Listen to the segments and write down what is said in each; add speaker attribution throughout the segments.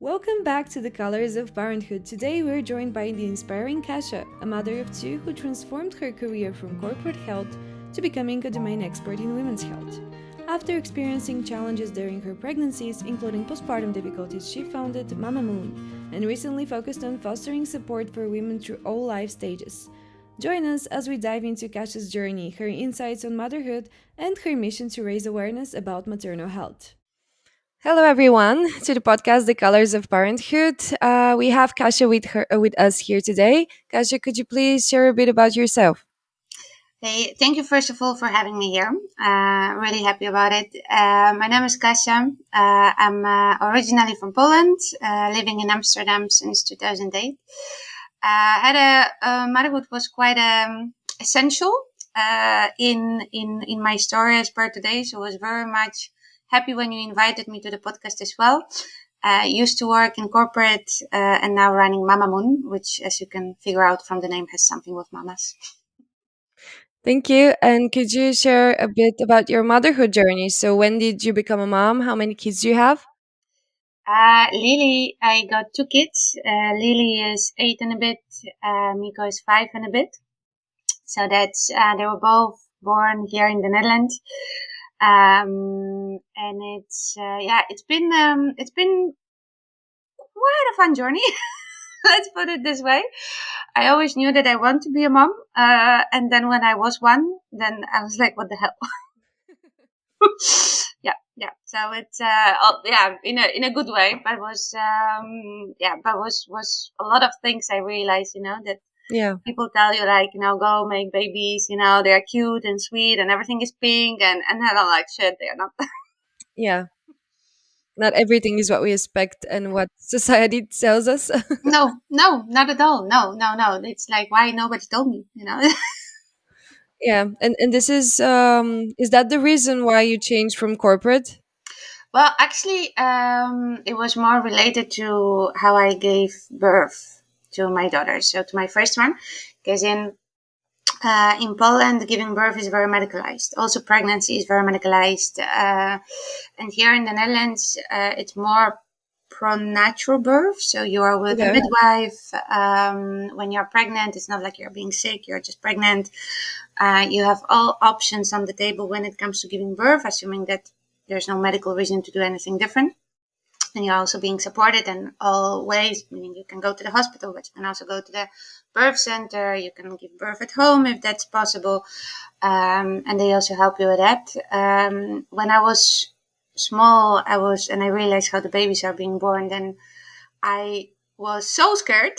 Speaker 1: Welcome back to the Colors of Parenthood. Today we're joined by the inspiring Kasia, a mother of two who transformed her career from corporate health to becoming a domain expert in women's health. After experiencing challenges during her pregnancies, including postpartum difficulties, she founded Mamamoon and recently focused on fostering support for women through all life stages. Join us as we dive into Kasia's journey, her insights on motherhood, and her mission to raise awareness about maternal health. Hello, everyone, to the podcast, The Colors of Parenthood. We have Kasia with us here today. Kasia, could you please share a bit about yourself?
Speaker 2: Hey, thank you first of all for having me here. Really happy about it. My name is Kasia. I'm originally from Poland, living in Amsterdam since 2008. Had motherhood was quite essential in my story as per today. So I was very much happy when you invited me to the podcast as well. Used to work in corporate and now running Mamamoon, which, as you can figure out from the name, has something with mamas.
Speaker 1: Thank you. And could you share a bit about your motherhood journey? So, when did you become a mom? How many kids do you have?
Speaker 2: Lily, I got two kids. Lily is 8 and a bit. Miko is 5 and a bit. So that's they were both born here in the Netherlands. And it's been quite a fun journey. Let's put it this way. I always knew that I want to be a mom. And then when I was one, then I was like, what the hell? yeah. So it's in a good way, but was a lot of things I realized, that
Speaker 1: Yeah.
Speaker 2: people tell you like, go make babies, they're cute and sweet and everything is pink, and then I'm like, shit, they're not.
Speaker 1: Yeah. Not everything is what we expect and what society tells us.
Speaker 2: No, not at all. No. It's like, why nobody told me.
Speaker 1: Yeah. And this is that the reason why you changed from corporate?
Speaker 2: Well, actually, it was more related to how I gave birth to my daughter. So to my first one, because in Poland, giving birth is very medicalized. Also, pregnancy is very medicalized. And here in the Netherlands, it's more pro-natural birth. So you are with a
Speaker 1: Okay.
Speaker 2: midwife. When you're pregnant, it's not like you're being sick. You're just pregnant. You have all options on the table when it comes to giving birth, assuming that there's no medical reason to do anything different. And you're also being supported in all ways, meaning you can go to the hospital, but you can also go to the birth center. You can give birth at home if that's possible. And they also help you with that. When I was small, and I realized how the babies are being born, then I was so scared.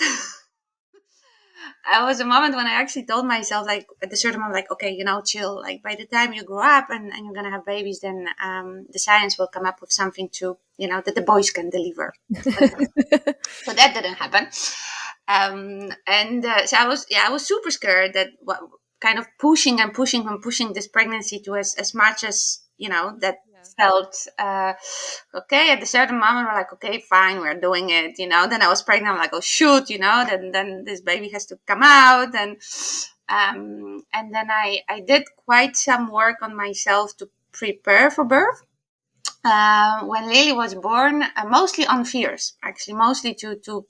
Speaker 2: I was a moment when I actually told myself, like, at a certain moment, like, okay, chill. Like, by the time you grow up and you're going to have babies, then the science will come up with something that the boys can deliver. So that didn't happen. So I was super scared that what kind of pushing and pushing and pushing this pregnancy to as much as, that felt okay. At a certain moment, we're like, okay, fine, we're doing it. Then I was pregnant. I'm like, oh shoot, then this baby has to come out, and then I did quite some work on myself to prepare for birth. When Lily was born, mostly on fears, actually, mostly to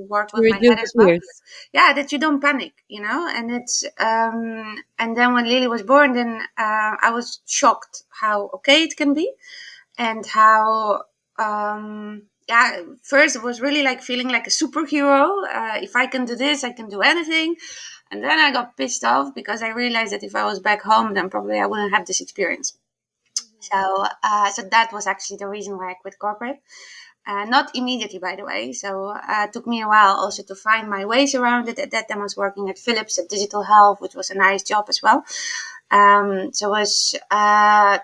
Speaker 2: work
Speaker 1: To
Speaker 2: with my
Speaker 1: reduce
Speaker 2: head
Speaker 1: the
Speaker 2: as well.
Speaker 1: fears.
Speaker 2: Yeah, that you don't panic, and it's and then when Lily was born, then I was shocked how okay it can be, and how first it was really like feeling like a superhero. If I can do this, I can do anything. And then I got pissed off because I realized that if I was back home, then probably I wouldn't have this experience. So that was actually the reason why I quit corporate. Not immediately, by the way. So it took me a while also to find my ways around it. At that time, I was working at Philips at Digital Health, which was a nice job as well. So it was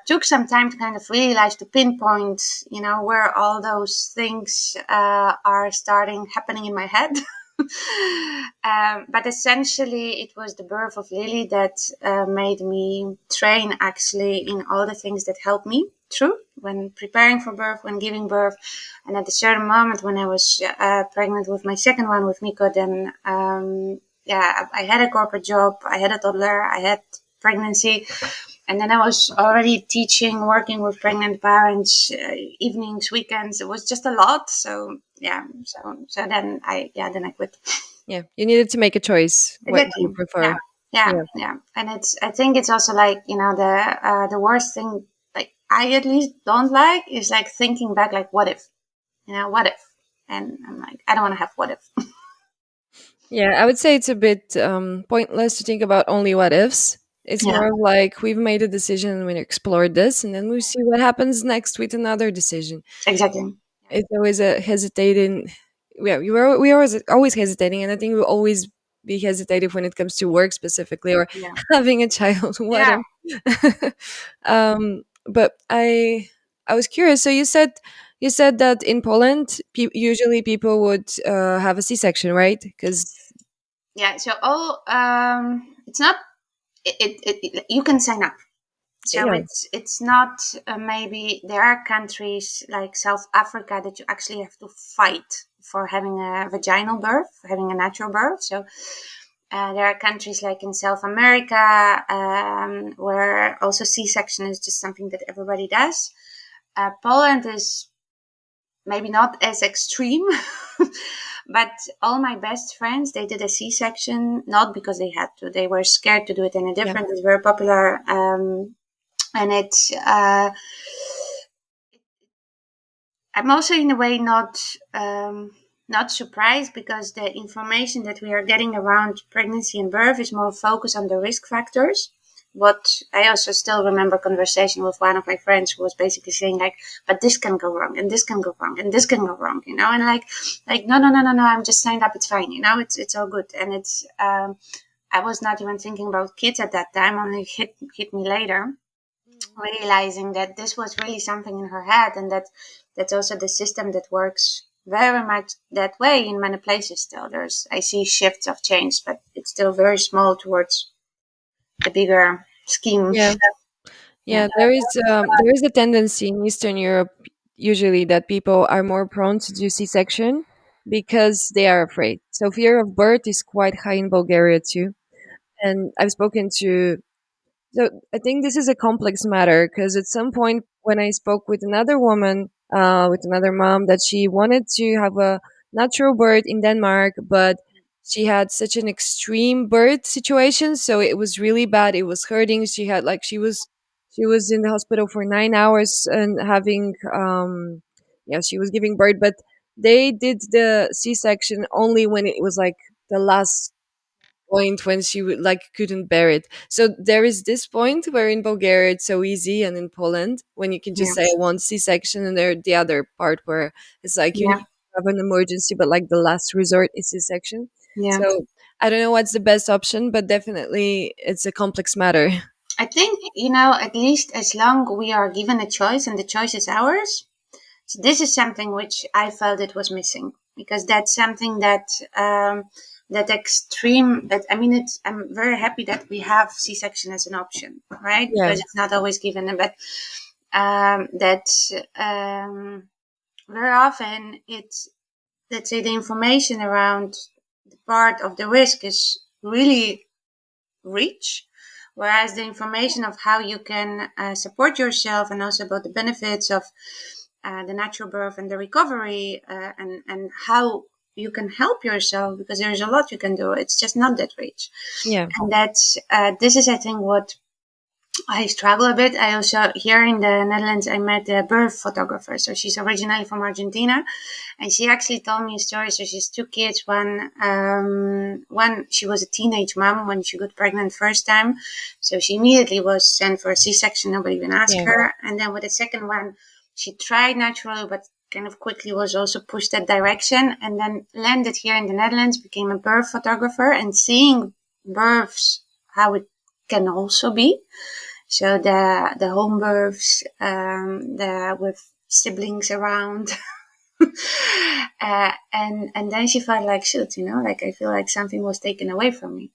Speaker 2: took some time to kind of realize, to pinpoint, where all those things are starting happening in my head. But essentially, it was the birth of Lily that made me train actually in all the things that helped me through when preparing for birth, when giving birth. And at a certain moment, when I was pregnant with my second one, with Miko, then I had a corporate job, I had a toddler, I had pregnancy. And then I was already teaching, working with pregnant parents, evenings, weekends. It was just a lot. So yeah, so then I quit.
Speaker 1: Yeah, you needed to make a choice. What do you
Speaker 2: Exactly. Yeah.
Speaker 1: prefer?
Speaker 2: Yeah.
Speaker 1: Yeah.
Speaker 2: Yeah. And I think it's also like, the worst thing, like I at least don't like, is like thinking back, like, what if, what if? And I'm like, I don't want to have what if.
Speaker 1: Yeah, I would say it's a bit pointless to think about only what ifs. It's
Speaker 2: Yeah.
Speaker 1: more of like we've made a decision, we explored this, and then we see what happens next with another decision.
Speaker 2: Exactly.
Speaker 1: It's always a hesitating. Yeah, we always hesitating, and I think we'll always be hesitative when it comes to work specifically or
Speaker 2: Yeah.
Speaker 1: having a child. What
Speaker 2: Yeah.
Speaker 1: if? But I was curious. So you said that in Poland, usually people would have a C-section, right? Because
Speaker 2: Yeah. So, it's not, you can sign up. So
Speaker 1: yeah,
Speaker 2: it's not, maybe there are countries like South Africa that you actually have to fight for having a vaginal birth, having a natural birth. So there are countries like in South America, where also C-section is just something that everybody does. Poland is maybe not as extreme, but all my best friends, they did a C-section not because they had to; they were scared to do it in a
Speaker 1: yeah,
Speaker 2: different. It's very popular. And it's I'm also in a way not surprised, because the information that we are getting around pregnancy and birth is more focused on the risk factors. What I also still remember conversation with one of my friends who was basically saying like, but this can go wrong and this can go wrong and this can go wrong, and like no, no, no, no, no, I'm just signed up, it's fine, it's all good. And it's I was not even thinking about kids at that time, only hit me later, realizing that this was really something in her head, and that's also the system that works very much that way in many places. Still, there's I see shifts of change, but it's still very small towards the bigger scheme.
Speaker 1: yeah.
Speaker 2: Yeah.
Speaker 1: Yeah, there is a tendency in Eastern Europe usually that people are more prone to do C-section because they are afraid. So fear of birth is quite high in Bulgaria too. And I've spoken to So I think this is a complex matter because at some point when I spoke with another woman, with another mom, that she wanted to have a natural birth in Denmark, but she had such an extreme birth situation, so it was really bad. It was hurting. She had like she was in the hospital for 9 hours and having yeah, she was giving birth, but they did the C-section only when it was like the last point when she would like couldn't bear it. So there is this point where in Bulgaria it's so easy, and in Poland when you can just
Speaker 2: Yeah.
Speaker 1: say I want C-section, and there the other part where it's like you need
Speaker 2: Yeah.
Speaker 1: to have an emergency, but like the last resort is C-section.
Speaker 2: Yeah.
Speaker 1: So I don't know what's the best option, but definitely it's a complex matter.
Speaker 2: I think, at least as long we are given a choice and the choice is ours. So this is something which I felt it was missing, because that's something that, that extreme. That I mean, it's. I'm very happy that we have C-section as an option, right?
Speaker 1: Yeah,
Speaker 2: Because it's not always given, but that, very often it's, let's say, the information around the part of the risk is really rich, whereas the information of how you can support yourself, and also about the benefits of the natural birth and the recovery, and how you can help yourself, because there's a lot you can do, it's just not that rich.
Speaker 1: yeah,
Speaker 2: And that's this is, I think, what I struggle a bit. I also, here in the Netherlands, I met a birth photographer. So she's originally from Argentina, and she actually told me a story. So she's two kids. One she was a teenage mom when she got pregnant first time, so she immediately was sent for a C-section. Nobody even asked
Speaker 1: yeah,
Speaker 2: her. And then with the second one, she tried naturally, but kind of quickly was also pushed that direction, and then landed here in the Netherlands, became a birth photographer, and seeing births, how it can also be. So the home births, the with siblings around, and then she felt like, shoot, like I feel like something was taken away from me,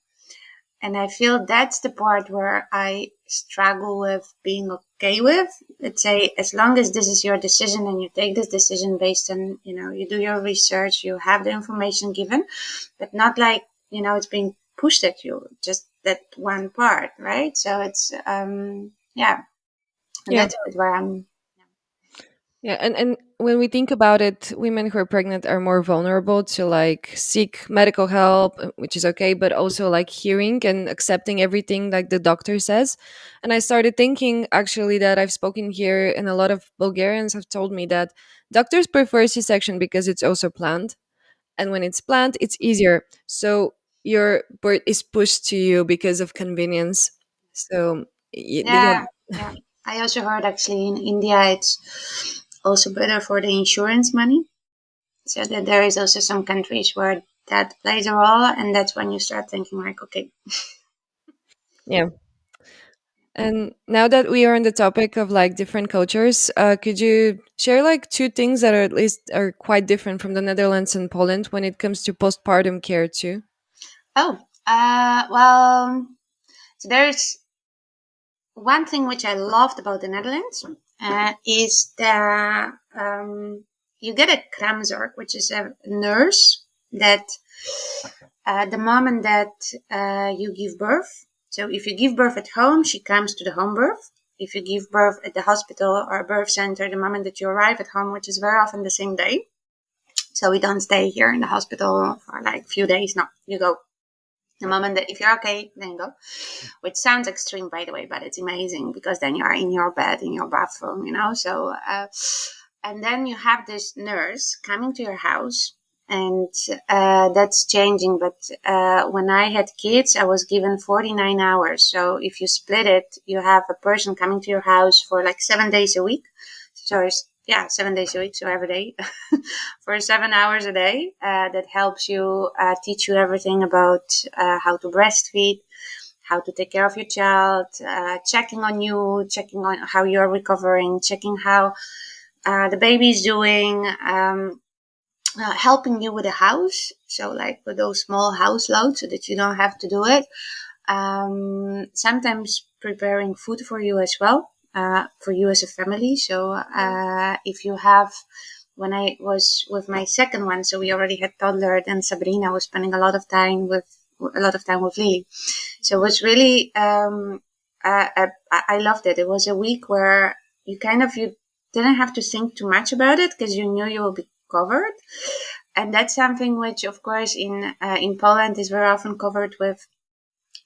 Speaker 2: and I feel that's the part where I struggle with being okay with. Let's say, as long as this is your decision and you take this decision based on, you do your research, you have the information given, but not like, it's being pushed at you, just that one part, right? So it's yeah, and
Speaker 1: Yeah.
Speaker 2: that's where I'm.
Speaker 1: Yeah, and when we think about it, women who are pregnant are more vulnerable to like seek medical help, which is okay, but also like hearing and accepting everything like the doctor says. And I started thinking actually that I've spoken here, and a lot of Bulgarians have told me that doctors prefer C-section because it's also planned, and when it's planned, it's easier. So your birth is pushed to you because of convenience. So yeah,
Speaker 2: Yeah, yeah. I also heard actually in India it's also better for the insurance money. So that there is also some countries where that plays a role, and that's when you start thinking like, okay,
Speaker 1: yeah. And now that we are on the topic of like different cultures, could you share like two things that are at least are quite different from the Netherlands and Poland when it comes to postpartum care too?
Speaker 2: oh, well, so there's one thing which I loved about the Netherlands is that you get a kramzorg, which is a nurse that the moment that you give birth. So if you give birth at home, she comes to the home birth. If you give birth at the hospital or birth center, the moment that you arrive at home, which is very often the same day. So we don't stay here in the hospital for like a few days. No, you go the moment that if you're okay, then go. Which sounds extreme, by the way, but it's amazing because then you're in your bed, in your bathroom, you know. So, and then you have this nurse coming to your house, and that's changing. But when I had kids, I was given 49 hours. So if you split it, you have a person coming to your house for like 7 days a week. So yeah, 7 days a week, so every day for 7 hours a day. That helps you teach you everything about how to breastfeed, how to take care of your child, checking on you, checking on how you're recovering, checking how the baby is doing, helping you with the house. So like with those small house loads so that you don't have to do it. Sometimes preparing food for you as well, for you as a family. So if you have, when I was with my second one, so we already had toddler, then Sabrina was spending a lot of time with Lily. So it was really, I loved it. It was a week where you didn't have to think too much about it because you knew you will be covered. And that's something which, of course, in Poland is very often covered with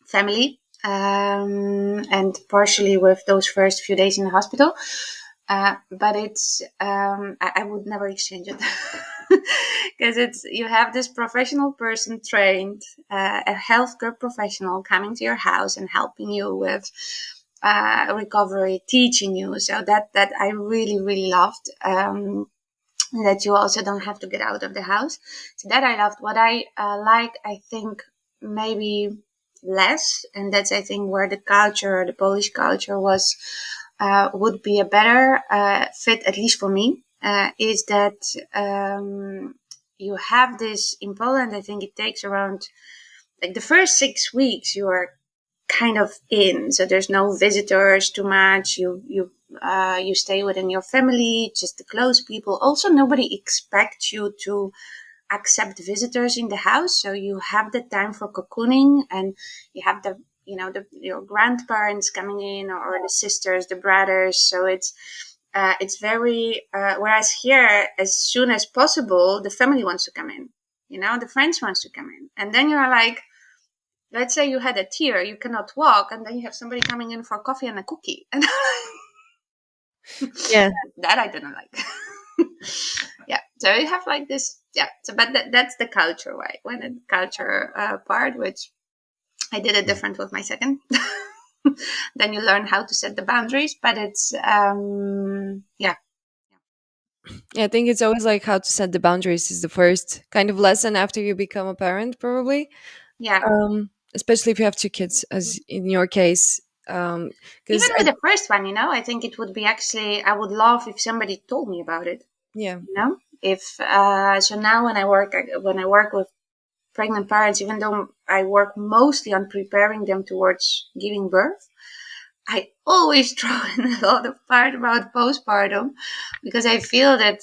Speaker 2: family, and partially with those first few days in the hospital. But I would never exchange it because it's you have this professional person trained, a healthcare professional coming to your house and helping you with recovery, teaching you. So that I really really loved. That you also don't have to get out of the house. So that I loved. What I like, I think maybe less, and that's I think where the Polish culture was would be a better fit, at least for me, is that you have this in Poland. I think it takes around like the first 6 weeks you are kind of in, so there's no visitors too much. You stay within your family, just the close people. Also, nobody expects you to accept visitors in the house, so you have the time for cocooning, and you have your grandparents coming in, or the sisters, the brothers. So it's very whereas here, as soon as possible, the family wants to come in. The friends wants to come in, and then you're like, let's say you had a tear, you cannot walk, and then you have somebody coming in for coffee and a cookie, and
Speaker 1: Yeah,
Speaker 2: that I didn't like. Yeah, so you have like this, yeah. So, but that's the culture way, when the culture part, which I did it different with my second. Then you learn how to set the boundaries, but it's yeah,
Speaker 1: yeah. I think it's always like how to set the boundaries is the first kind of lesson after you become a parent, probably.
Speaker 2: yeah.
Speaker 1: Especially if you have two kids, as in your case.
Speaker 2: Even
Speaker 1: Because
Speaker 2: with the first one, I think it would be actually, I would love if somebody told me about it.
Speaker 1: yeah,
Speaker 2: If so now when I work with pregnant parents, even though I work mostly on preparing them towards giving birth, I always throw in a lot of part about postpartum, because I feel that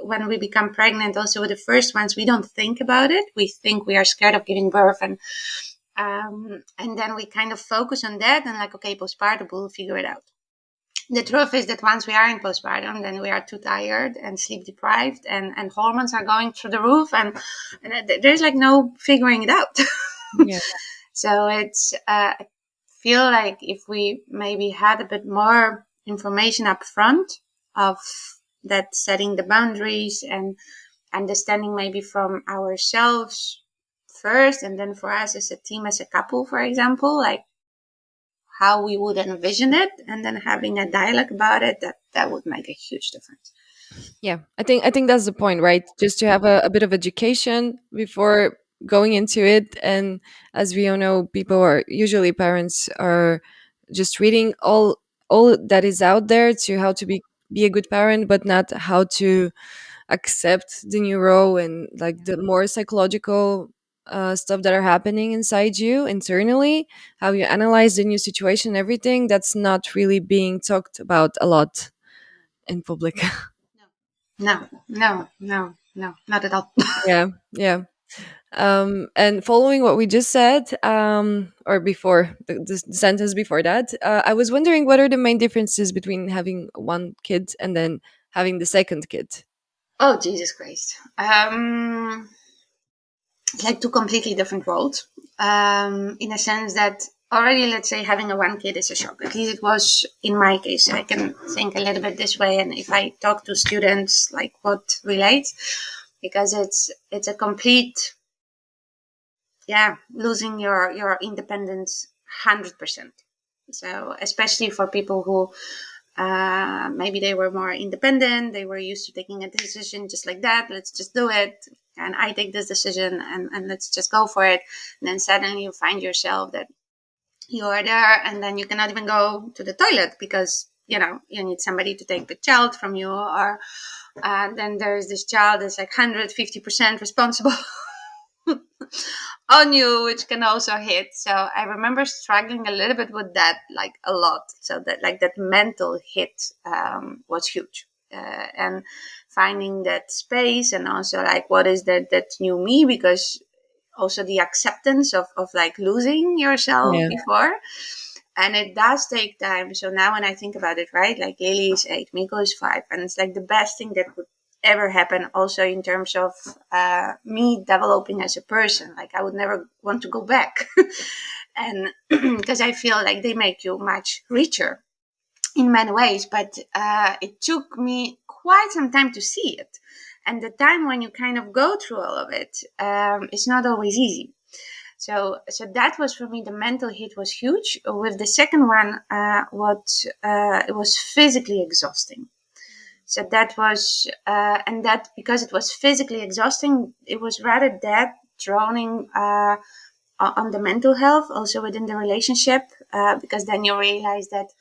Speaker 2: when we become pregnant, also with the first ones, we don't think about it. We think we are scared of giving birth, and And then we kind of focus on that and like, okay, postpartum, we'll figure it out. The truth is that once we are in postpartum, then we are too tired and sleep deprived, and hormones are going through the roof, and there's like no figuring it out.
Speaker 1: Yeah.
Speaker 2: So it's I feel like if we maybe had a bit more information up front of that, setting the boundaries and understanding maybe from ourselves first, and then for us as a team, as a couple, for example, like how we would envision it, and then having a dialogue about it, that would make a huge difference.
Speaker 1: Yeah, I think that's the point, right? Just to have a bit of education before going into it. And as we all know, people are usually, parents are just reading all that is out there to how to be a good parent, but not how to accept the new role and like the more psychological stuff that are happening inside you internally, how you analyze the new situation, everything that's not really being talked about a lot in public.
Speaker 2: No, no, no, no, not at all.
Speaker 1: Yeah, yeah. And following what we just said, or before the sentence before that, I was wondering what are the main differences between having one kid and then having the second kid.
Speaker 2: Oh, Jesus Christ. Like two completely different worlds. In a sense that already, let's say, having a one kid is a shock. At least it was in my case. I can think a little bit this way, and if I talk to students, like what relates, because it's a complete, yeah, losing your independence 100%. So especially for people who maybe they were more independent, they were used to taking a decision just like that, let's just do it, and I take this decision, and let's just go for it. And then suddenly you find yourself that you are there, and then you cannot even go to the toilet because you need somebody to take the child from you, or then there's this child that's like 150% responsible on you, which can also hit. So I remember struggling a little bit with that, like a lot. So that, like, that mental hit was huge. And finding that space, and also like what is that new me, because also the acceptance of like losing yourself
Speaker 1: Yeah,
Speaker 2: before, and it does take time. So now when I think about it, right, like Lily is 8, Miko is 5, and it's like the best thing that could ever happen, also in terms of me developing as a person. Like I would never want to go back. And because I feel like they make you much richer in many ways, but it took me quite some time to see it. And the time when you kind of go through all of it, it's not always easy. So that was for me, the mental hit was huge. With the second one, what it was physically exhausting. So that was, and that because it was physically exhausting, it was rather that droning on the mental health, also within the relationship, because then you realize that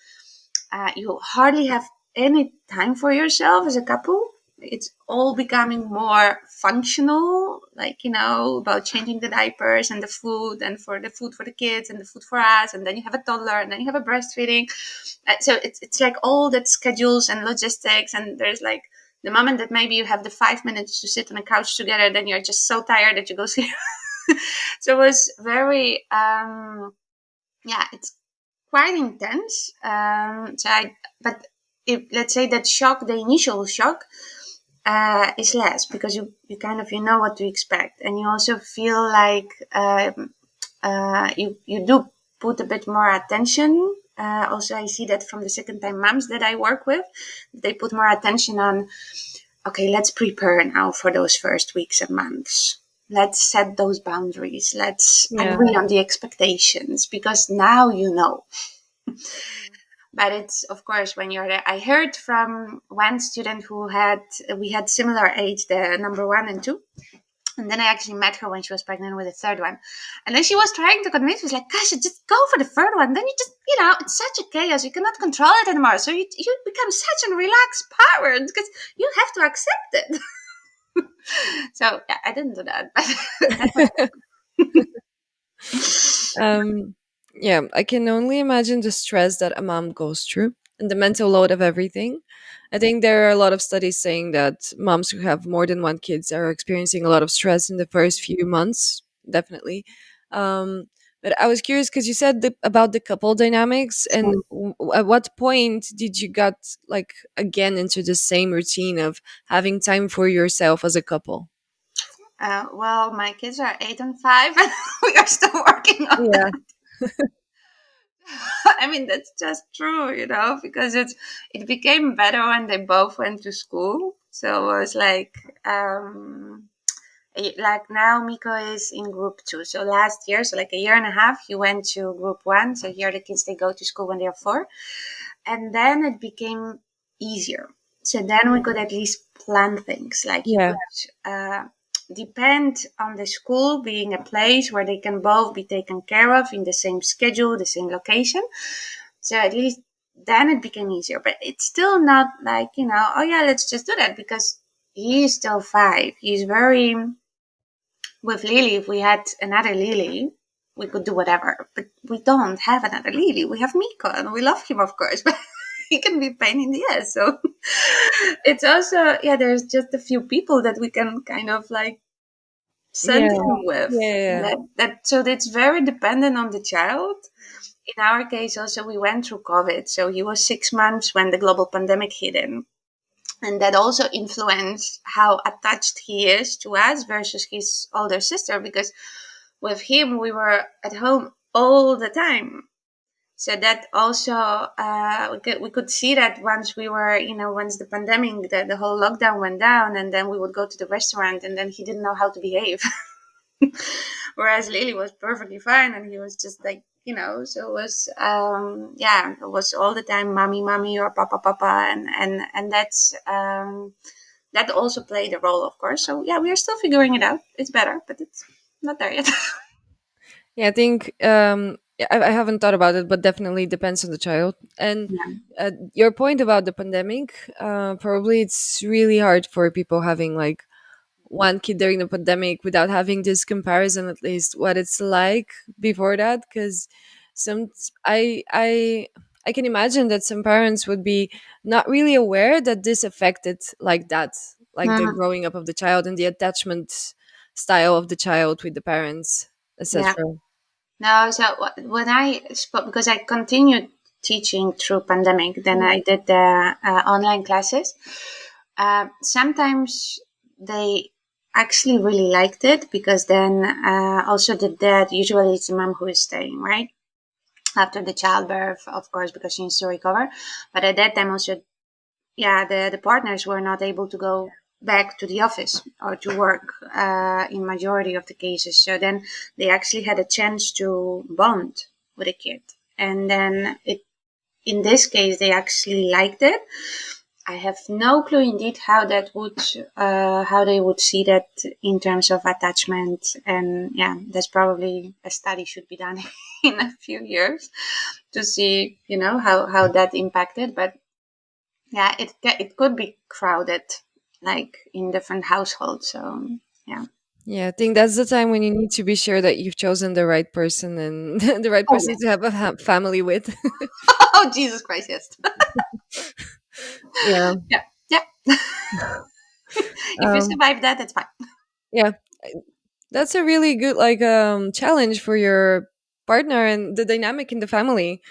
Speaker 2: you hardly have any time for yourself as a couple. It's all becoming more functional, like, about changing the diapers and the food, and for the food for the kids and the food for us. And then you have a toddler, and then you have a breastfeeding. So it's like all that schedules and logistics. And there's like the moment that maybe you have the 5 minutes to sit on a couch together, then you're just so tired that you go sleep. So it was very, yeah, it's quite intense. But if, let's say, that shock, the initial shock, is less, because you kind of, what to expect, and you also feel like you do put a bit more attention. Also, I see that from the second time moms that I work with, they put more attention on, okay, let's prepare now for those first weeks and months. Let's set those boundaries. Let's
Speaker 1: yeah,
Speaker 2: agree on the expectations, because now you know. But it's, of course, when you're there. I heard from one student we had similar age, the number one and two. And then I actually met her when she was pregnant with the third one. And then she was trying to convince me, was like, Kasia, just go for the third one. Then you just, it's such a chaos. You cannot control it anymore. So you become such a relaxed parent because you have to accept it. So, yeah, I didn't do that. But that was.
Speaker 1: um, yeah. I can only imagine the stress that a mom goes through and the mental load of everything. I think there are a lot of studies saying that moms who have more than one kids are experiencing a lot of stress in the first few months. Definitely. Um, But I was curious because you said about the couple dynamics, and
Speaker 2: Mm.
Speaker 1: at what point did you got like again into the same routine of having time for yourself as a couple?
Speaker 2: Well, my kids are 8 and 5, and we are still working on
Speaker 1: Yeah.
Speaker 2: that. I mean, that's just true, because it became better when they both went to school. So it was like now Miko is in group 2. So last year, so like a year and a half, he went to group 1. So here the kids, they go to school when they're 4. And then it became easier. So then we could at least plan things. Like you
Speaker 1: Yeah.
Speaker 2: could depend on the school being a place where they can both be taken care of in the same schedule, the same location. So at least then it became easier. But it's still not like, oh yeah, let's just do that, because he is still 5. He's very, with Lily, if we had another Lily, we could do whatever. But we don't have another Lily. We have Miko, and we love him, of course, but he can be a pain in the ass. So it's also, yeah, there's just a few people that we can kind of like send
Speaker 1: Yeah.
Speaker 2: him with.
Speaker 1: Yeah.
Speaker 2: So it's very dependent on the child. In our case, also, we went through COVID. So he was 6 months when the global pandemic hit him. And that also influenced how attached he is to us versus his older sister, because with him we were at home all the time. So that also we could see that once we were, once the pandemic, the whole lockdown went down, and then we would go to the restaurant, and then he didn't know how to behave. Whereas Lily was perfectly fine, and he was just like, so it was, yeah, it was all the time mommy mommy or papa papa, and that also played a role, of course. So yeah, we are still figuring it out. It's better, but it's not there yet.
Speaker 1: Yeah, I think yeah, I haven't thought about it, but definitely depends on the child. And
Speaker 2: Yeah.
Speaker 1: your point about the pandemic, probably it's really hard for people having like one kid during the pandemic without having this comparison, at least what it's like before that. Because some I can imagine that some parents would be not really aware that this affected like that, like the
Speaker 2: Mm,
Speaker 1: growing up of the child and the attachment style of the child with the parents,
Speaker 2: yeah.
Speaker 1: etc.
Speaker 2: No, so when I spoke, because I continued teaching through pandemic, then
Speaker 1: Yeah.
Speaker 2: I did the online classes. Sometimes they actually really liked it, because then also the dad, usually it's the mom who is staying, right? After the childbirth, of course, because she needs to recover. But at that time also, yeah, the partners were not able to go back to the office or to work in majority of the cases. So then they actually had a chance to bond with a kid. And then in this case, they actually liked it. I have no clue indeed how they would see that in terms of attachment. And yeah, that's probably a study should be done in a few years to see, how that impacted. But yeah, it could be crowded, like in different households. So yeah.
Speaker 1: Yeah, I think that's the time when you need to be sure that you've chosen the right person and the right
Speaker 2: Oh
Speaker 1: person
Speaker 2: yes.
Speaker 1: to have a family with.
Speaker 2: Oh Jesus Christ, yes.
Speaker 1: Yeah.
Speaker 2: Yeah, yeah. If you
Speaker 1: Um,
Speaker 2: survive that, it's fine.
Speaker 1: yeah, that's a really good like challenge for your partner and the dynamic in the family.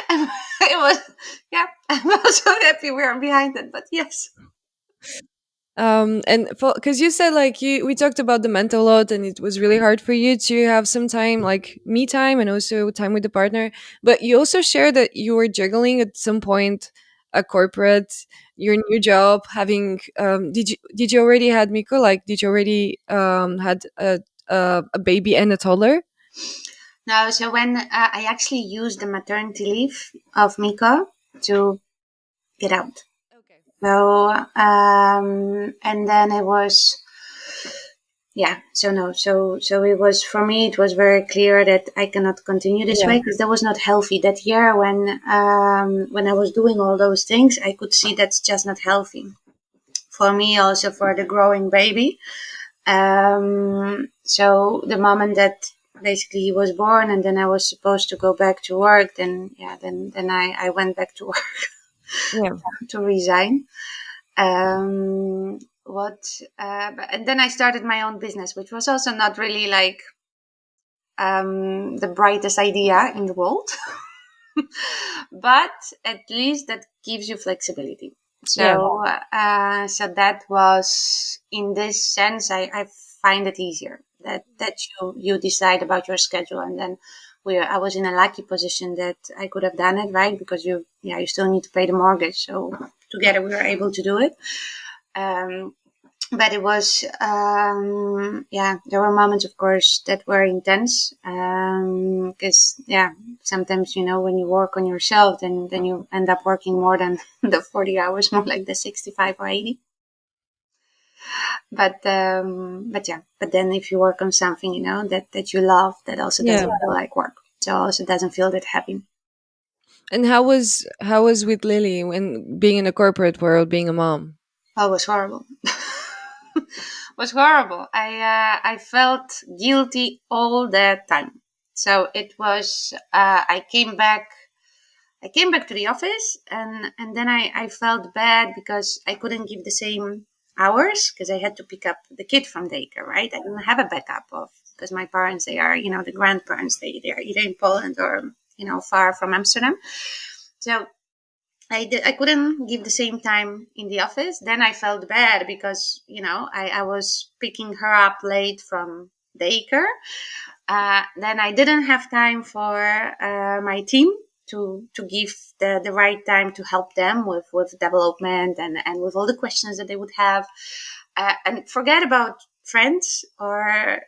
Speaker 2: And it was, yeah. I'm also happy we are behind it. But yes.
Speaker 1: And because you said like we talked about the mental load and it was really hard for you to have some time like me time and also time with the partner, but you also shared that you were juggling at some point a corporate, your new job, having did you already had Miko, like did you already had a baby and a toddler?
Speaker 2: No. So when I actually used the maternity leave of Miko to get out.
Speaker 1: Okay.
Speaker 2: So and then it was, yeah, so no, so it was, for me it was very clear that I cannot continue this
Speaker 1: Yeah.
Speaker 2: way, because that was not healthy. That year when I was doing all those things, I could see that's just not healthy for me, also for the growing baby. So the moment that basically he was born, and then I was supposed to go back to work, then yeah, then I went back to work
Speaker 1: Yeah.
Speaker 2: to resign. What and then I started my own business, which was also not really like the brightest idea in the world, but at least that gives you flexibility.
Speaker 1: Yeah.
Speaker 2: So that was, in this sense, I find it easier that you decide about your schedule, and then I was in a lucky position that I could have done it, right? Because you still need to pay the mortgage, so together we were able to do it. Um, but it was, there were moments, of course, that were intense, because sometimes, when you work on yourself, then you end up working more than the 40 hours, more like the 65 or 80. But then if you work on something, that you love, that also
Speaker 1: Yeah.
Speaker 2: doesn't feel like work, so also doesn't feel that happy.
Speaker 1: And how was with Lily when being in a corporate world, being a mom?
Speaker 2: Oh, it was horrible. Was horrible. I felt guilty all the time. So it was. I came back to the office, and then I felt bad because I couldn't give the same hours because I had to pick up the kid from daycare. Right, I didn't have a backup of, because my parents, they are, the grandparents, they are either in Poland or, far from Amsterdam. So I couldn't give the same time in the office. Then I felt bad because, I was picking her up late from daycare. Then I didn't have time for my team to give the right time to help them with development, and with all the questions that they would have. And forget about friends or,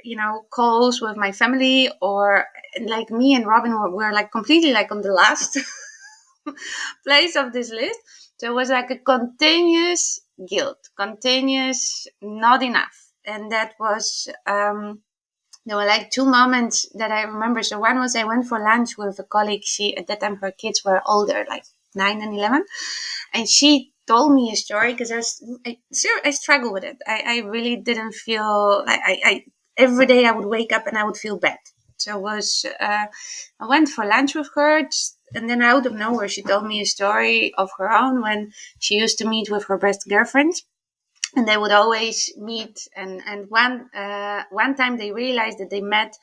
Speaker 2: calls with my family, or like me and Robin were like completely like on the last place of this list. So it was like a continuous guilt, continuous not enough. And that was, there were like two moments that I remember. So one was I went for lunch with a colleague. At that time, her kids were older, like 9 and 11. And she told me a story because I struggle with it. I really didn't feel like every day I would wake up and I would feel bad. So I went for lunch with her, and then out of nowhere, she told me a story of her own when she used to meet with her best girlfriend, and they would always meet. And one time they realized that they met,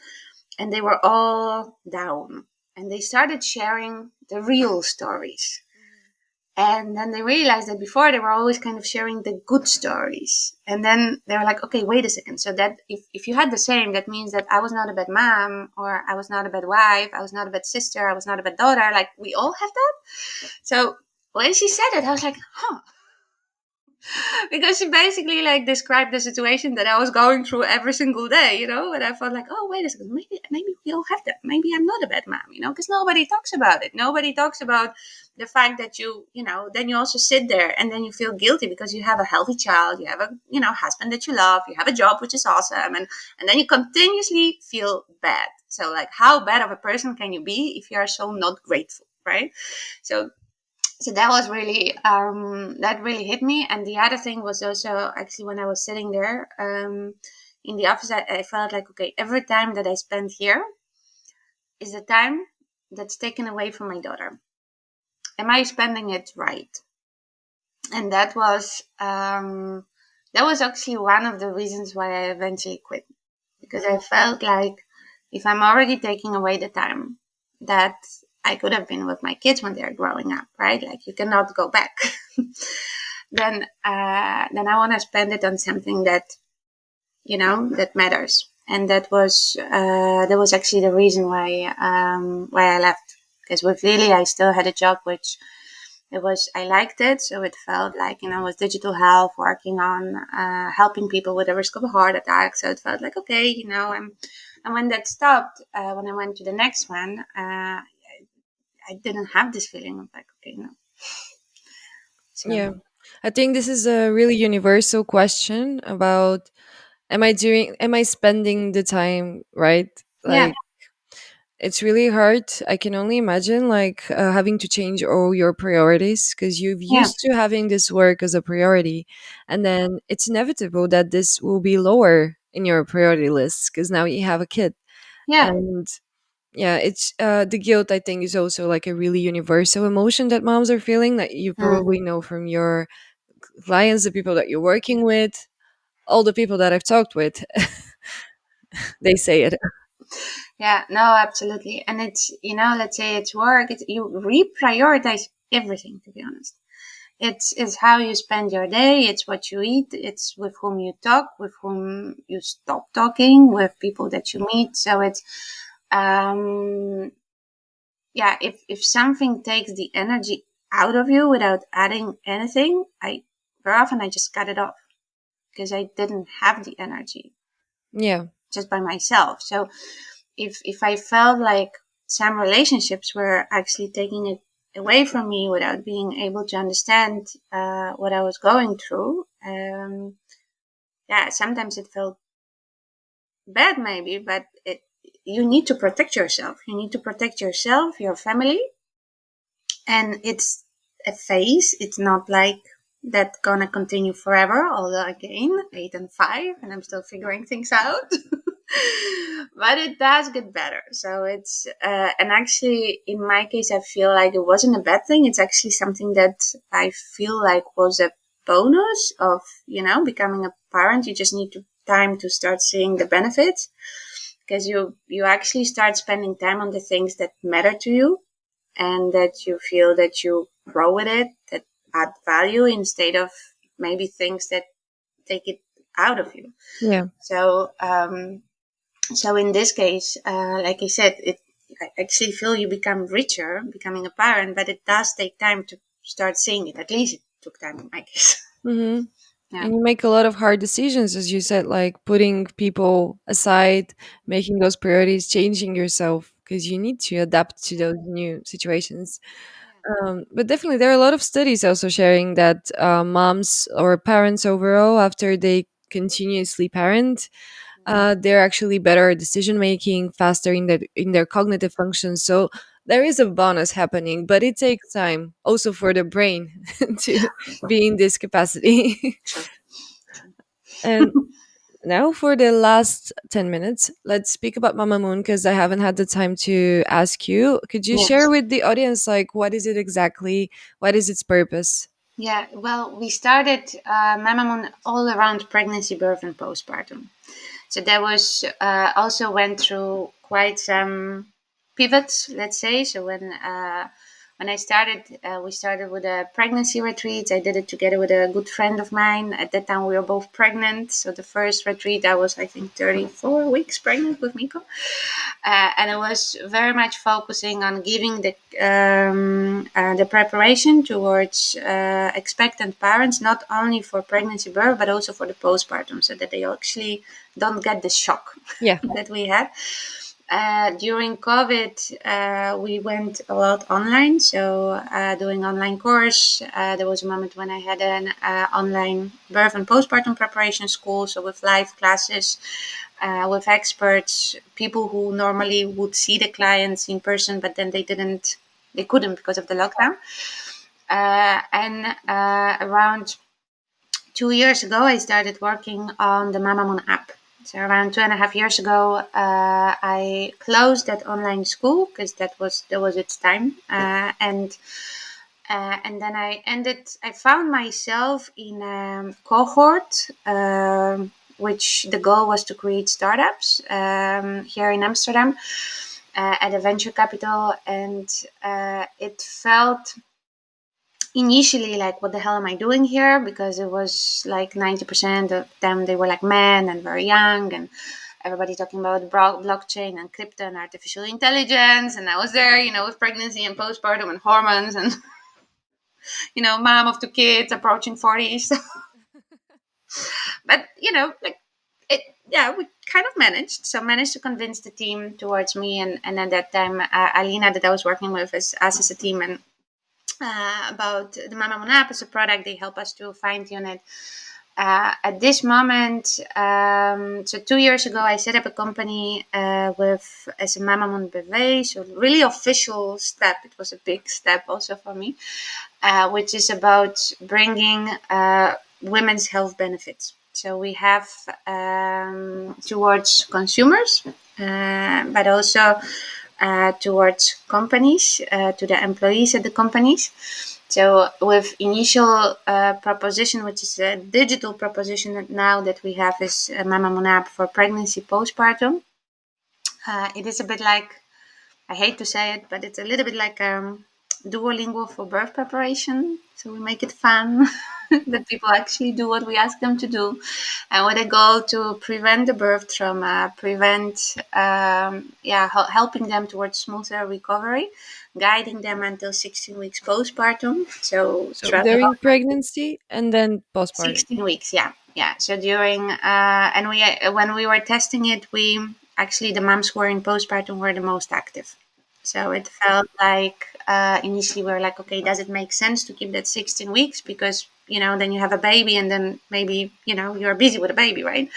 Speaker 2: and they were all down, and they started sharing the real stories. And then they realized that before they were always kind of sharing the good stories. And then they were like, okay, wait a second. So that if you had the same, that means that I was not a bad mom, or I was not a bad wife, I was not a bad sister, I was not a bad daughter. Like, we all have that. So when she said it, I was like, huh. Because she basically like described the situation that I was going through every single day, and I felt like, oh, wait a second, maybe we all have that. Maybe I'm not a bad mom, because nobody talks about it. Nobody talks about the fact that then you also sit there and then you feel guilty because you have a healthy child, you have a husband that you love, you have a job which is awesome, and then you continuously feel bad. So like, how bad of a person can you be if you are so not grateful, right? So that was really, that really hit me. And the other thing was also actually when I was sitting there, in the office, I felt like, okay, every time that I spend here is a time that's taken away from my daughter. Am I spending it right? And that was actually one of the reasons why I eventually quit, because I felt like, if I'm already taking away the time that I could have been with my kids when they're growing up, right? Like, you cannot go back. Then I want to spend it on something that matters. And that was actually the reason why I left. Because with Lily, I still had a job which I liked it, so it felt like, was digital health, working on helping people with the risk of a heart attack. So it felt like, okay, and when that stopped, when I went to the next one, I didn't have this feeling of like, okay, no. So
Speaker 1: Yeah. I think this is a really universal question about, am I spending the time right?
Speaker 2: yeah,
Speaker 1: Like, it's really hard. I can only imagine, like, having to change all your priorities because you've
Speaker 2: yeah,
Speaker 1: used to having this work as a priority, and then it's inevitable that this will be lower in your priority list because now you have a kid.
Speaker 2: yeah,
Speaker 1: And yeah, it's the guilt, I think, is also like a really universal emotion that moms are feeling, that you
Speaker 2: mm,
Speaker 1: probably know from your clients, the people that you're working with, all the people that I've talked with. They say it.
Speaker 2: Yeah, no, absolutely. And it's, let's say it's work, you reprioritize everything, to be honest. It's how you spend your day, it's what you eat, it's with whom you talk, with whom you stop talking, with people that you meet. So it's, um, yeah, if something takes the energy out of you without adding anything, very often I just cut it off because I didn't have the energy
Speaker 1: Yeah.
Speaker 2: just by myself. So if I felt like some relationships were actually taking it away from me without being able to understand what I was going through, yeah, sometimes it felt bad, maybe, but you need to protect yourself. You need to protect yourself, your family, and it's a phase. It's not like that gonna continue forever. Although again, 8 and 5, and I'm still figuring things out. But it does get better. So it's and actually, in my case, I feel like it wasn't a bad thing. It's actually something that I feel like was a bonus of becoming a parent. You just need time to start seeing the benefits because you actually start spending time on the things that matter to you and that you feel that you grow with it, that add value instead of maybe things that take it out of you.
Speaker 1: Yeah.
Speaker 2: So, so in this case, like I said, I actually feel you become richer becoming a parent, but it does take time to start seeing it. At least it took time in my case.
Speaker 1: Mm-hmm.
Speaker 2: Yeah.
Speaker 1: And you make a lot of hard decisions, as you said, like putting people aside, making those priorities, changing yourself because you need to adapt to those new situations. But definitely, there are a lot of studies also sharing that moms or parents overall, after they continuously parent, they're actually better at decision making, faster in their cognitive functions. So there is a bonus happening, but it takes time also for the brain to be in this capacity.
Speaker 2: Sure.
Speaker 1: And now, for the last 10 minutes, let's speak about Mama Moon because I haven't had the time to ask you. Could you share
Speaker 2: Yes.
Speaker 1: with the audience, like, what is it exactly? What is its purpose?
Speaker 2: Yeah. Well, we started Mamamoon all around pregnancy, birth, and postpartum. So that was also went through quite some pivots, let's say. So when I started, we started with a pregnancy retreat. I did it together with a good friend of mine. At that time, we were both pregnant. So the first retreat, I was, I think, 34 weeks pregnant with Miko. And it was very much focusing on giving the preparation towards expectant parents, not only for pregnancy birth, but also for the postpartum, so that they actually don't get the shock
Speaker 1: Yeah.
Speaker 2: that we had. During COVID, we went a lot online. So doing online course, there was a moment when I had an online birth and postpartum preparation school. So with live classes, with experts, people who normally would see the clients in person, but then they couldn't because of the lockdown. And around 2 years ago, I started working on the Mamamoon app. So around 2.5 years ago, I closed that online school because that was its time, and then I found myself in a cohort, which the goal was to create startups here in Amsterdam at a venture capital, and it felt initially like, what the hell am I doing here? Because it was like 90% of them, they were like men and very young, and everybody talking about blockchain and crypto and artificial intelligence. And I was there, with pregnancy and postpartum and hormones and, mom of two kids approaching 40. So, but, like it, yeah, we kind of managed to convince the team towards me. And at that time, Alina, that I was working with, us as a team, and about the Mamamoon app as a product. They help us to fine tune it. At this moment, so 2 years ago, I set up a company as a Mamamoon BV. So really official step. It was a big step also for me, which is about bringing women's health benefits. So we have towards consumers, but also towards companies, to the employees at the companies. So with initial proposition, which is a digital proposition now that we have, is Mamamoon app for pregnancy postpartum. It is a bit like, I hate to say it, but it's a little bit like Duolingo for birth preparation. So we make it fun that people actually do what we ask them to do, and with a goal to prevent the birth trauma, helping them towards smoother recovery, guiding them until 16 weeks postpartum. So
Speaker 1: So
Speaker 2: throughout the
Speaker 1: during
Speaker 2: whole
Speaker 1: pregnancy and then postpartum.
Speaker 2: 16 weeks, yeah, yeah. So during and we when we were testing it, we actually, the moms who were in postpartum were the most active. So it felt like initially we were like, okay, does it make sense to keep that 16 weeks, because then you have a baby and then maybe you're busy with a baby, right?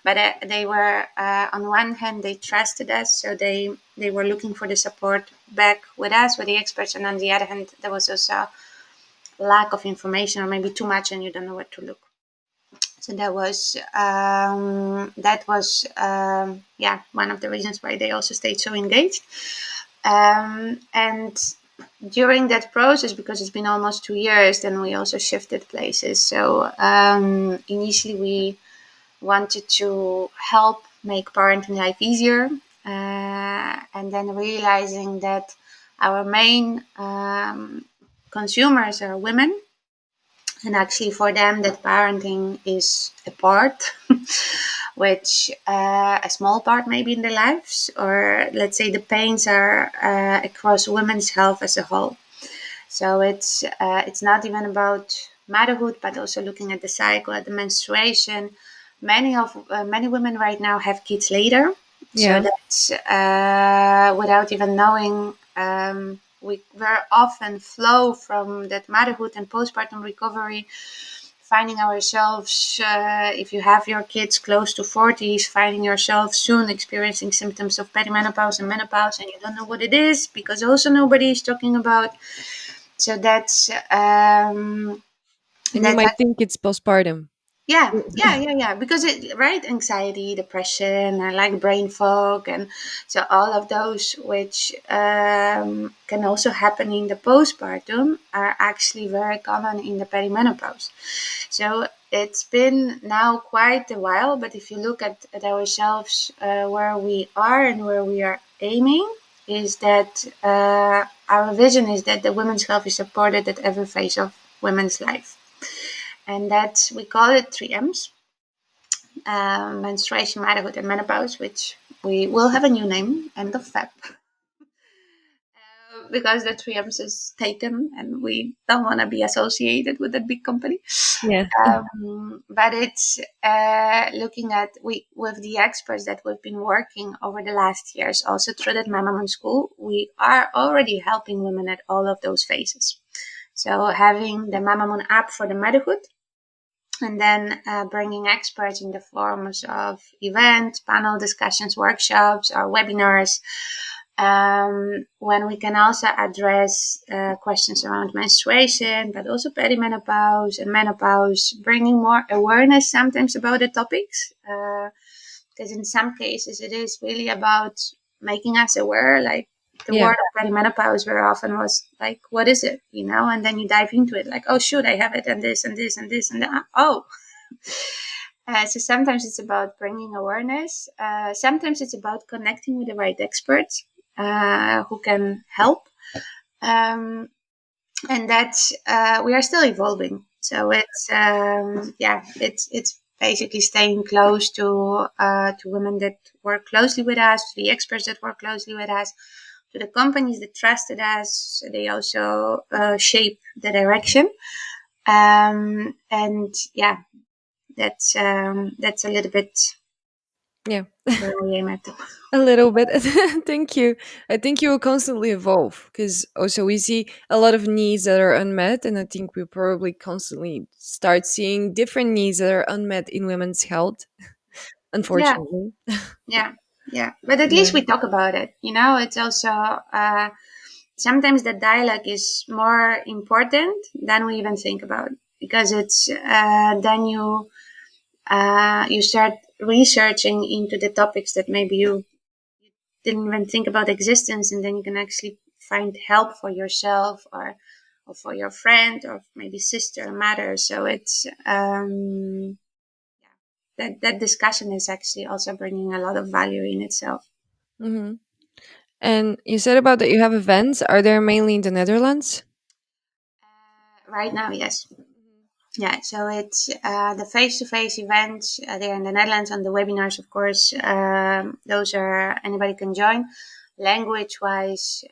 Speaker 2: But they were on one hand they trusted us, so they were looking for the support back with us, with the experts, and on the other hand there was also lack of information or maybe too much and you don't know where to look. So that was one of the reasons why they also stayed so engaged. And during that process, because it's been almost 2 years, then we also shifted places. So initially we wanted to help make parenting life easier, and then realizing that our main consumers are women, and actually for them that parenting is a part which a small part maybe in their lives, or let's say the pains are across women's health as a whole. So it's not even about motherhood, but also looking at the cycle, at the menstruation. Many women right now have kids later, so
Speaker 1: Yeah.
Speaker 2: that's without even knowing. We very often flow from that motherhood and postpartum recovery, finding ourselves, if you have your kids close to 40s, finding yourself soon experiencing symptoms of perimenopause and menopause, and you don't know what it is because also nobody is talking about. So
Speaker 1: And you
Speaker 2: that
Speaker 1: might think it's postpartum.
Speaker 2: yeah, because it, right, anxiety, depression, and like brain fog, and so all of those which can also happen in the postpartum are actually very common in the perimenopause. So it's been now quite a while, but if you look at ourselves, where we are and where we are aiming, is that our vision is that the women's health is supported at every phase of women's life. And that's, we call it 3Ms: menstruation, motherhood, and menopause, which we will have a new name end of Feb. Because the 3Ms is taken and we don't want to be associated with that big company.
Speaker 1: Yeah.
Speaker 2: But it's looking at, we with the experts that we've been working over the last years, also through that Mamamoon school, we are already helping women at all of those phases. So having the Mamamoon app for the motherhood, and then bringing experts in the forms of events, panel discussions, workshops, or webinars, when we can also address questions around menstruation, but also perimenopause and menopause, bringing more awareness sometimes about the topics. Because in some cases it is really about making us aware, like the
Speaker 1: Yeah.
Speaker 2: word perimenopause very often was like, what is it, and then you dive into it like, oh shoot, I have it, and this and this and this and that. Oh. So sometimes it's about bringing awareness. Sometimes it's about connecting with the right experts who can help. And that's, we are still evolving. So it's basically staying close to women that work closely with us, to the experts that work closely with us, to the companies that trusted us. They also shape the direction. And yeah, that's a little bit
Speaker 1: Yeah.
Speaker 2: where we aim at.
Speaker 1: A little bit. Thank you. I think you will constantly evolve because also we see a lot of needs that are unmet, and I think we probably constantly start seeing different needs that are unmet in women's health.
Speaker 2: Yeah,
Speaker 1: Unfortunately.
Speaker 2: yeah, yeah. But at least
Speaker 1: Yeah.
Speaker 2: we talk about it. It's also sometimes the dialogue is more important than we even think about, because it's then you start researching into the topics that maybe you didn't even think about existence, and then you can actually find help for yourself, or for your friend, or maybe sister or mother. So it's that discussion is actually also bringing a lot of value in itself.
Speaker 1: Hmm. And you said about that you have events. Are they mainly in the Netherlands?
Speaker 2: Right now, yes. Yeah, so it's the face-to-face events there in the Netherlands, and the webinars, of course. Those are anybody can join. Language-wise,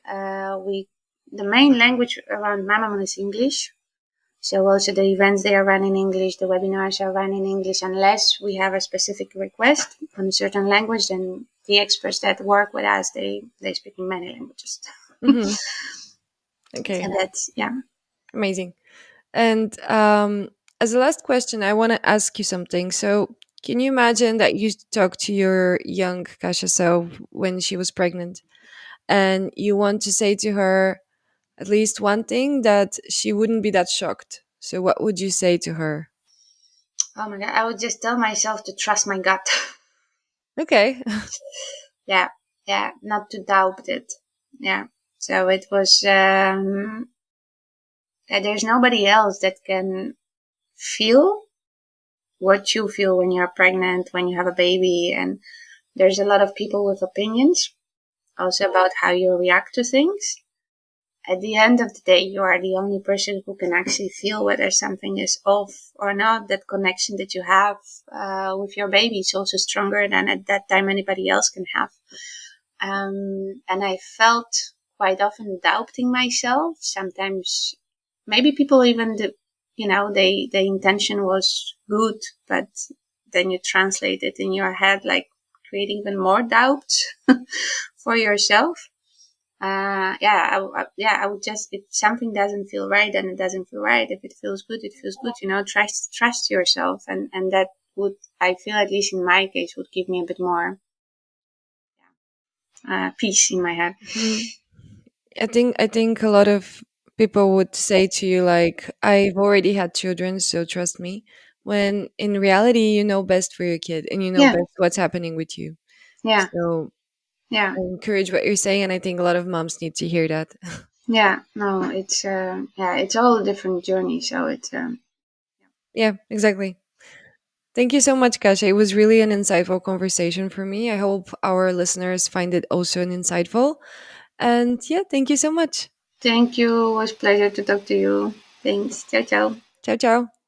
Speaker 2: we the main language around Mamamoon is English. So also the events they are run in English, the webinars are run in English, unless we have a specific request on a certain language. Then the experts that work with us they speak in many languages.
Speaker 1: Hmm.
Speaker 2: So
Speaker 1: Okay,
Speaker 2: that's yeah.
Speaker 1: amazing. And as a last question, I want to ask you something. So, can you imagine that you talk to your young Kasia self when she was pregnant, and you want to say to her at least one thing that she wouldn't be that shocked? So, what would you say to her?
Speaker 2: Oh my god, I would just tell myself to trust my gut.
Speaker 1: Okay.
Speaker 2: Yeah, yeah, not to doubt it. Yeah. So it was. There's nobody else that can feel what you feel when you're pregnant, when you have a baby, and there's a lot of people with opinions also about how you react to things. At the end of the day, you are the only person who can actually feel whether something is off or not. That connection that you have with your baby is also stronger than at that time anybody else can have. And I felt quite often doubting myself. Sometimes, maybe people even, the intention was good, but then you translate it in your head, like create even more doubt for yourself. I would just, if something doesn't feel right, then it doesn't feel right. If it feels good, it feels good. Trust yourself, and that would, I feel, at least in my case, would give me a bit more peace in my head.
Speaker 1: Mhm. I think a lot of people would say to you like, "I've already had children, so trust me." When in reality, you know best for your kid, and you know
Speaker 2: Yeah,
Speaker 1: best what's happening with you.
Speaker 2: yeah,
Speaker 1: So
Speaker 2: yeah,
Speaker 1: I encourage what you're saying, and I think a lot of moms need to hear that.
Speaker 2: yeah. No, it's it's all a different journey. So it's
Speaker 1: Yeah, exactly. Thank you so much, Kasha. It was really an insightful conversation for me. I hope our listeners find it also an insightful. And yeah, thank you so much.
Speaker 2: thank you. It was a pleasure to talk to you. Thanks. Ciao, ciao.
Speaker 1: Ciao, ciao.